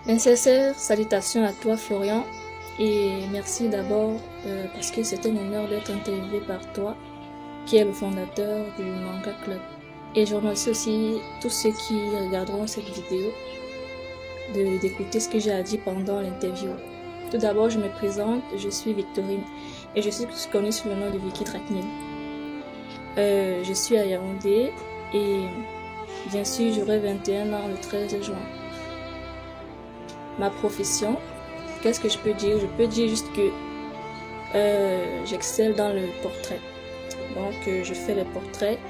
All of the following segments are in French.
Mes sincères salutations à toi Florian et merci d'abord parce que c'est un honneur d'être interviewé par toi qui est le fondateur du Manga Club. Et je remercie aussi tous ceux qui regarderont cette vidéo d'écouter ce que j'ai à dire pendant l'interview. Tout d'abord, je me présente, je suis Victorine et je suis connue sous le nom de Vicky Traknil. Je suis à Yaoundé et bien sûr j'aurai 21 ans le 13 juin. Ma profession, qu'est-ce que je peux dire? Je peux dire juste que j'excelle dans le portrait. Donc je fais les portraits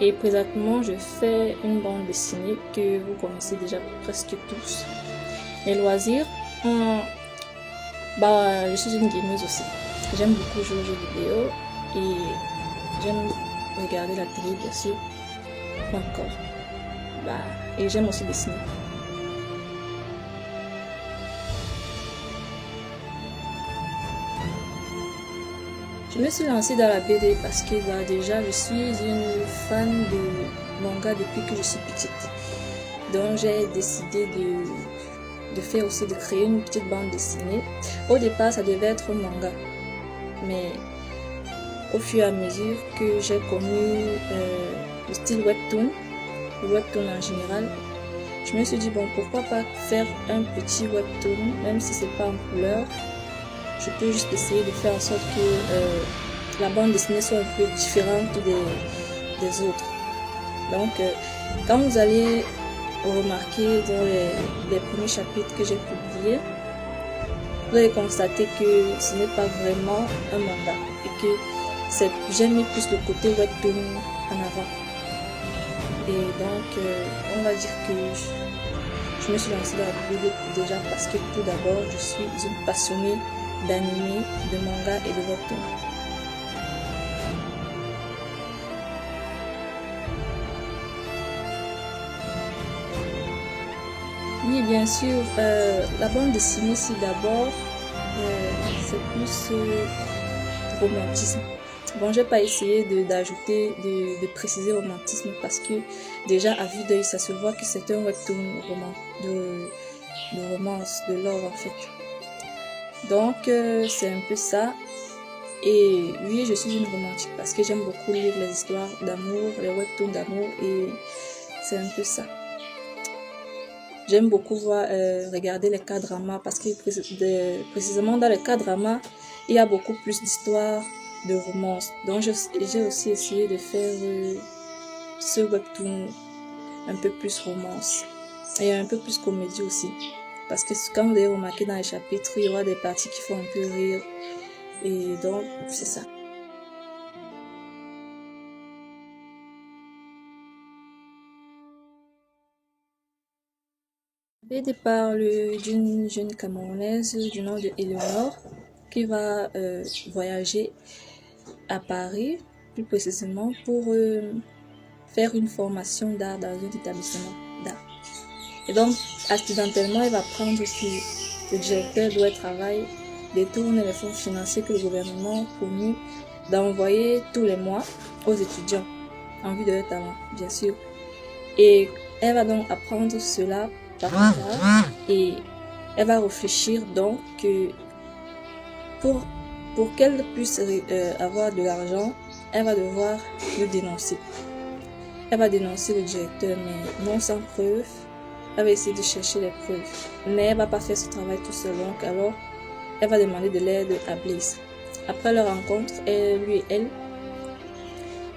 et présentement je fais une bande dessinée que vous connaissez déjà presque tous. Mes loisirs, je suis une gameuse aussi. J'aime beaucoup jouer aux jeux vidéo et j'aime regarder la télé bien sûr. Encore. Et j'aime aussi dessiner. Je me suis lancée dans la BD parce que déjà je suis une fan de manga depuis que je suis petite. Donc j'ai décidé de créer une petite bande dessinée. Au départ ça devait être un manga. Mais au fur et à mesure que j'ai connu le style webtoon, le webtoon en général, je me suis dit bon pourquoi pas faire un petit webtoon, même si c'est pas en couleur. Je peux juste essayer de faire en sorte que la bande dessinée soit un peu différente des autres. Donc, quand vous allez remarquer dans les premiers chapitres que j'ai publiés, vous allez constater que ce n'est pas vraiment un manga et que j'ai mis plus le côté webtoon en avant. Et donc, on va dire que je me suis lancée dans la BD déjà parce que tout d'abord, je suis une passionnée d'anime, de manga et de webtoon. Oui, bien sûr, la bande dessinée ici d'abord, c'est plus romantisme. Bon, j'ai pas essayé d'ajouter, de préciser romantisme parce que déjà à vue d'œil, ça se voit que c'est un webtoon de romance, de love en fait. Donc, c'est un peu ça. Et oui, je suis une romantique parce que j'aime beaucoup lire les histoires d'amour, les webtoons d'amour et c'est un peu ça. J'aime beaucoup regarder les K-dramas parce que précisément dans les K-dramas, il y a beaucoup plus d'histoires de romance. Donc j'ai aussi essayé de faire ce webtoon un peu plus romance et un peu plus comédie aussi. Parce que quand vous avez remarqué dans les chapitres, il y aura des parties qui font un peu rire. Et donc, c'est ça. La BD parle d'une jeune Camerounaise du nom de Eleonore qui va voyager à Paris, plus précisément pour faire une formation d'art dans un établissement d'art. Et donc, accidentellement, elle va prendre aussi le directeur d'où elle travaille détourne les fonds financiers que le gouvernement promet d'envoyer tous les mois aux étudiants en vue de leur talent, bien sûr. Et elle va donc apprendre cela par hasard et elle va réfléchir donc que pour qu'elle puisse avoir de l'argent, elle va devoir le dénoncer. Elle va dénoncer le directeur, mais non sans preuve. Elle va essayer de chercher les preuves, mais elle va pas faire ce travail tout seul. Donc alors, elle va demander de l'aide à Blaze. Après leur rencontre, lui et elle,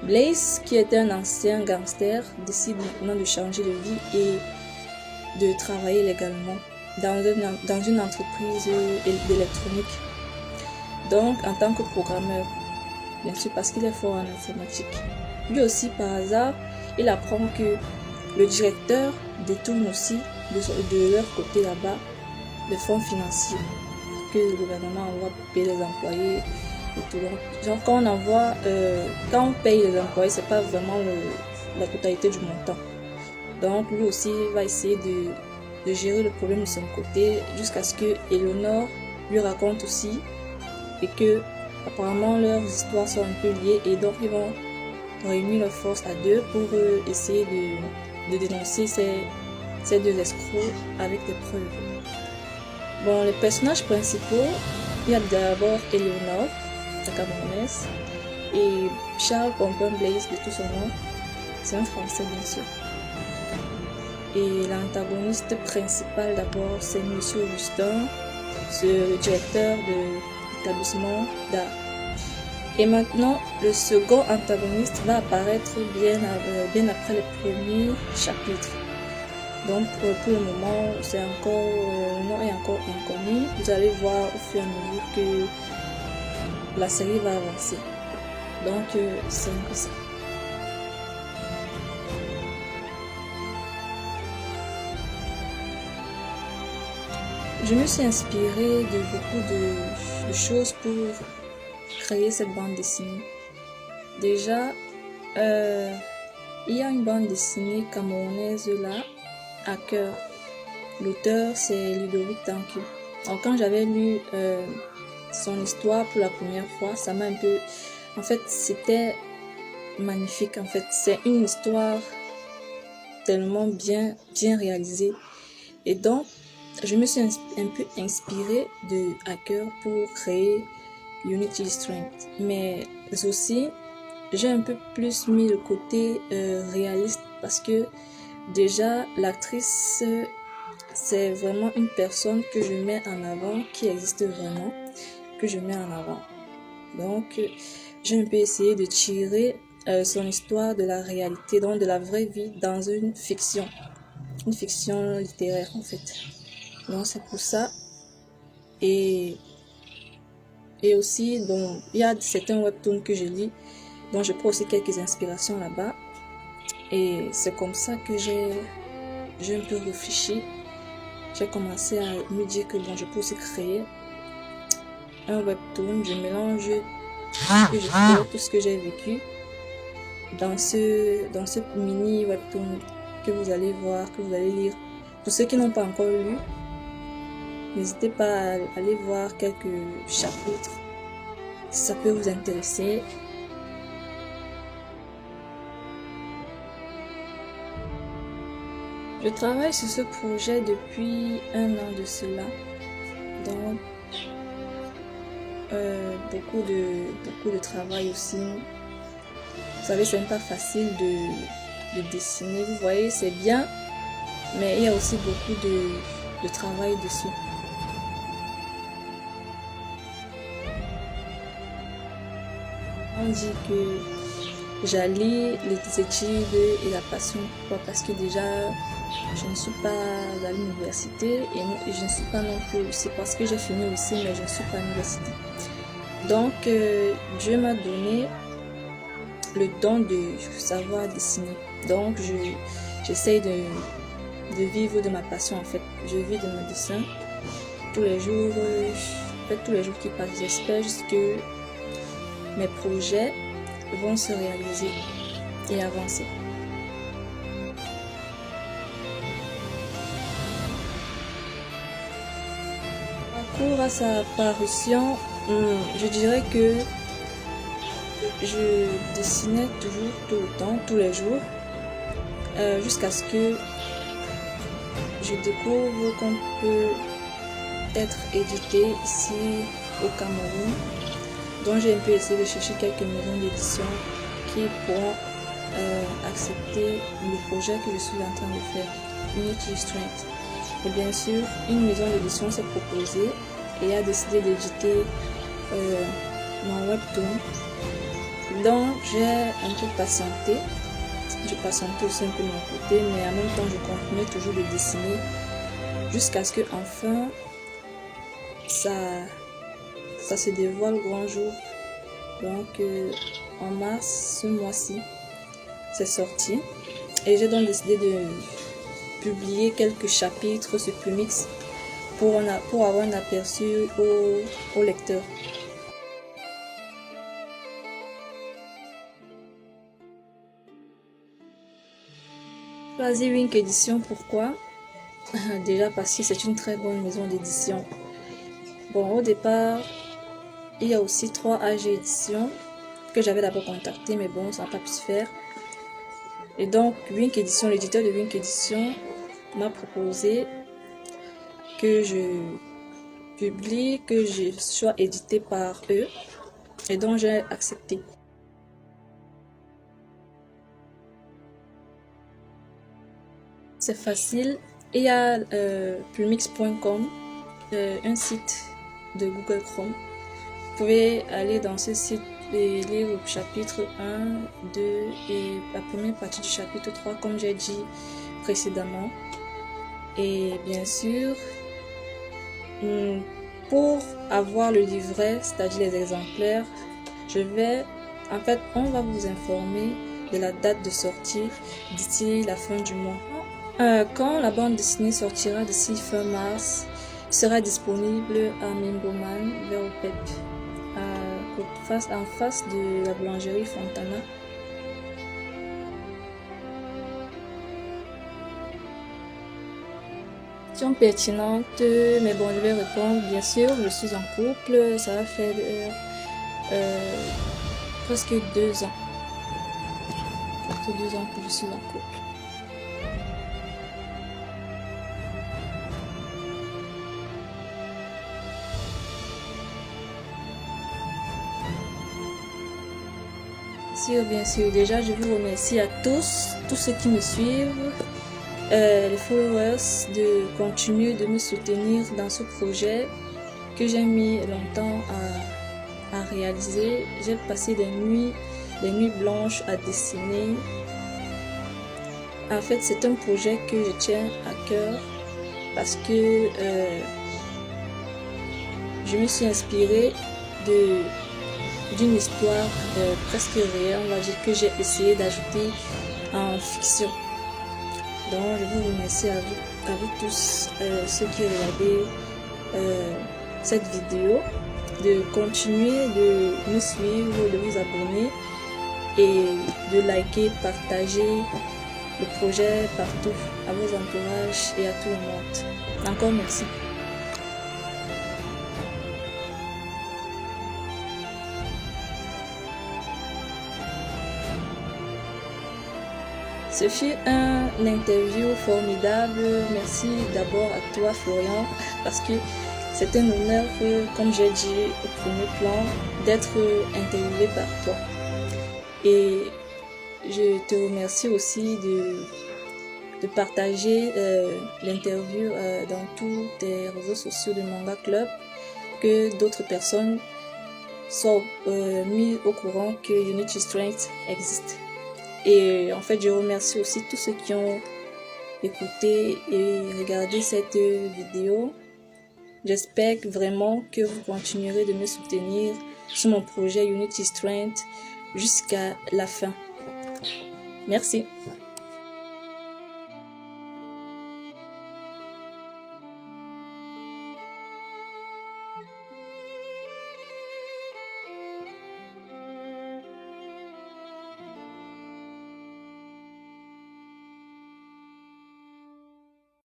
Blaze, qui était un ancien gangster, décide maintenant de changer de vie et de travailler légalement dans une entreprise d'électronique. Donc, en tant que programmeur, bien sûr parce qu'il est fort en informatique. Lui aussi, par hasard, il apprend que le directeur détourne aussi de leur côté là-bas des fonds financiers que le gouvernement envoie pour payer les employés et tout. Donc, quand on paye les employés, c'est pas vraiment la totalité du montant. Donc, lui aussi va essayer de gérer le problème de son côté jusqu'à ce que Eleonore lui raconte aussi et que apparemment leurs histoires sont un peu liées et donc ils vont réunir leurs forces à deux pour essayer de dénoncer ces deux escrocs avec des preuves. Bon, les personnages principaux, il y a d'abord Eleonore, la Camerounaise, et Charles Pompon Blaise, de tout son nom. C'est un Français, bien sûr. Et l'antagoniste principal d'abord, c'est Monsieur Augustin, le directeur de l'établissement d'art. Et maintenant, le second antagoniste va apparaître bien après les premiers chapitres. Donc, pour le moment, c'est encore, le nom est encore inconnu. Vous allez voir au fur et à mesure que la série va avancer. Donc, c'est un peu ça. Je me suis inspirée de beaucoup de choses pour créer cette bande dessinée. Déjà, il y a une bande dessinée camerounaise là, à cœur. L'auteur, c'est Ludovic Tanque. Alors, quand j'avais lu son histoire pour la première fois, ça m'a un peu... En fait, c'était magnifique. En fait, c'est une histoire tellement bien réalisée. Et donc, je me suis un peu inspirée de Hacker pour créer Unity Strength. Mais aussi, j'ai un peu plus mis le côté réaliste parce que déjà, l'actrice, c'est vraiment une personne que je mets en avant, qui existe vraiment, que je mets en avant. Donc, j'ai un peu essayé de tirer son histoire de la réalité, donc de la vraie vie dans une fiction littéraire en fait. Donc c'est pour ça. Et aussi, bon, il y a certains webtoons que je lis, donc je prends aussi quelques inspirations là-bas. Et c'est comme ça que j'ai un peu réfléchi. J'ai commencé à me dire que bon, je peux aussi créer un webtoon. Je mélange tout ce que j'ai vécu dans ce mini webtoon que vous allez voir, que vous allez lire. Pour ceux qui n'ont pas encore lu, n'hésitez pas à aller voir quelques chapitres si ça peut vous intéresser. Je travaille sur ce projet depuis 1 an de cela. Donc, beaucoup de travail aussi. Vous savez, c'est pas facile de dessiner. Vous voyez, c'est bien, mais il y a aussi beaucoup de travail dessus. On dit que j'allie les études et la passion. Pourquoi? Parce que déjà, je ne suis pas à l'université et je ne suis pas non plus. C'est parce que j'ai fini aussi, mais je ne suis pas à l'université. Donc, Dieu m'a donné le don de savoir dessiner. Donc, j'essaye de vivre de ma passion en fait. Je vis de mon dessin. Tous les jours, tous les jours qui passent, j'espère juste que mes projets vont se réaliser et avancer. Pour à sa parution, je dirais que je dessinais toujours, tout le temps, tous les jours, jusqu'à ce que je découvre qu'on peut être édité ici au Cameroun. Donc j'ai un peu essayé de chercher quelques maisons d'édition qui pourront accepter le projet que je suis en train de faire, Unity Strength. Et bien sûr, une maison d'édition s'est proposée et a décidé d'éditer mon webtoon. Donc j'ai un peu patienté. Je patientais aussi un peu de mon côté, mais en même temps je continuais toujours de dessiner jusqu'à ce que enfin ça se dévoile grand jour. Donc en mars, ce mois-ci, c'est sorti. Et j'ai donc décidé de publier quelques chapitres sur Plumix pour avoir un aperçu au lecteur. Choisi Wink Édition, pourquoi? Déjà parce que c'est une très bonne maison d'édition. Bon, au départ, il y a aussi 3AG Édition que j'avais d'abord contacté, mais bon, ça n'a pas pu se faire. Et donc, Wink Édition, l'éditeur de Wink Édition m'a proposé que je publie, que je sois édité par eux et donc j'ai accepté. C'est facile. Il y a plumix.com, un site de Google Chrome. Vous pouvez aller dans ce site et lire le chapitre 1, 2 et la première partie du chapitre 3 comme j'ai dit précédemment. Et bien sûr, pour avoir le livret, c'est-à-dire les exemplaires, on va vous informer de la date de sortie d'ici la fin du mois. Quand la bande dessinée sortira d'ici fin mars, sera disponible à Mimboman, vers Opep, en face de la boulangerie Fontana. Question pertinente, mais bon, je vais répondre. Bien sûr, je suis en couple, ça va faire presque 2 ans. Presque 2 ans que je suis en couple. Bien sûr, déjà je vous remercie à tous ceux qui me suivent, les followers, de continuer de me soutenir dans ce projet que j'ai mis longtemps à réaliser. J'ai passé des nuits blanches à dessiner. En fait, c'est un projet que je tiens à cœur parce que je me suis inspirée d'une histoire presque réelle, on va dire, que j'ai essayé d'ajouter en fiction. Donc je vous remercie à vous tous ceux qui regardez cette vidéo, de continuer de me suivre, de vous abonner et de liker, partager le projet partout, à vos entourages et à tout le monde. Encore merci. Ce fut un interview formidable. Merci d'abord à toi, Florian, parce que c'est un honneur, comme j'ai dit au premier plan, d'être interviewé par toi. Et je te remercie aussi de partager l'interview dans tous tes réseaux sociaux de Manga Club, que d'autres personnes soient mis au courant que Unity Strength existe. Et en fait, je remercie aussi tous ceux qui ont écouté et regardé cette vidéo. J'espère vraiment que vous continuerez de me soutenir sur mon projet Unity Strength jusqu'à la fin. Merci.